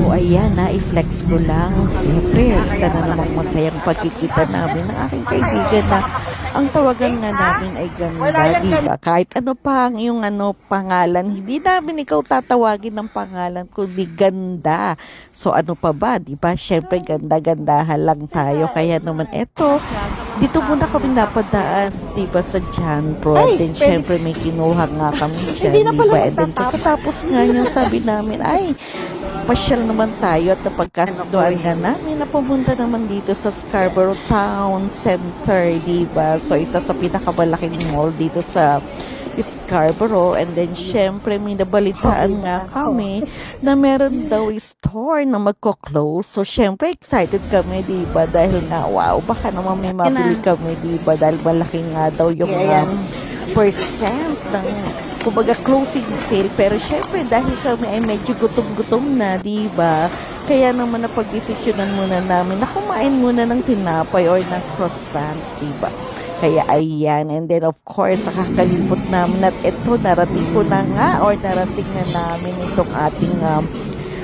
So ayan na, i-flex ko lang. Siyempre, isa na namang masayang pagkikita namin ng aking kaibigan na ang tawagan nga namin ay ganda, diba? Kahit ano pa ang iyong pangalan, hindi namin ikaw tatawagin ng pangalan kundi ganda. So ano pa ba, diba? Siyempre ganda-gandahan lang tayo. Kaya naman eto, dito muna kami napadaan, diba, sa John Pro. Then siyempre may kinuha nga kami dyan, diba? And then pagkatapos nga niya sabi namin, ay, pasyal naman tayo at napagkasunduan nga namin na pumunta naman dito sa Scarborough Town Center, diba? So, isa sa pinakamalaking mall dito sa Scarborough. And then, syempre, may nabalitaan nga kami na meron daw store na magko-close. So, syempre, excited kami, diba? Dahil nga, wow, baka naman may mabili kami, diba? Dahil malaki nga daw yung percent ng kumbaga closing sale, pero syempre dahil kami ay medyo gutom-gutom na, diba? Kaya naman napag-desisyonan muna namin na kumain muna ng tinapay or ng croissant, diba? Kaya ayan, and then of course, nakakalipot namin at ito, narating ko na nga or narating na namin itong ating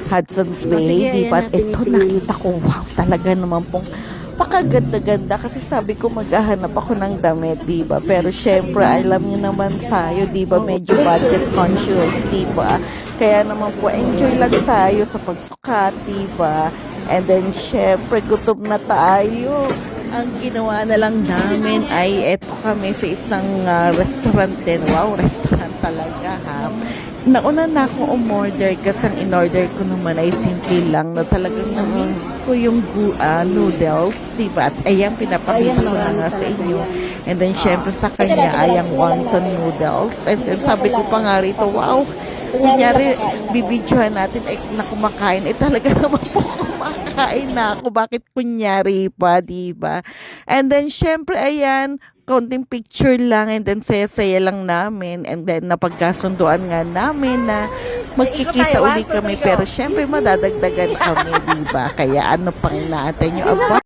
Hudson's Bay, diba? At ito nakita ko, wow, talaga naman pong pakaganda-ganda kasi sabi ko maghahanap ako ng damit, diba? Pero syempre, alam niyo naman tayo, diba? Medyo budget conscious, diba? Kaya naman po, enjoy lang tayo sa pagsukat, diba? And then, syempre, gutom na tayo. Ang ginawa na lang namin ay eto kami sa isang restaurant din. Wow, restaurant talaga, ha? Nauna na akong umorder kasi ang in-order ko naman ay simple lang na talagang na-miss ko yung noodles, diba? At ayan, pinapakita ko na nga sa inyo. And then, syempre sa kanya ay ang wonton noodles. And then, sabi ko pa nga rito, wow, kunyari, bibidyohan natin ay na kumakain. Eh, talaga naman po kumakain na ako. Bakit kunyari pa, diba? And then, syempre, ayan, konting picture lang and then saya-saya lang namin and then napagkasunduan nga namin na magkikita uli kami pero syempre madadagdagan kami, diba? Kaya ano pang inaantay nyo? Aba,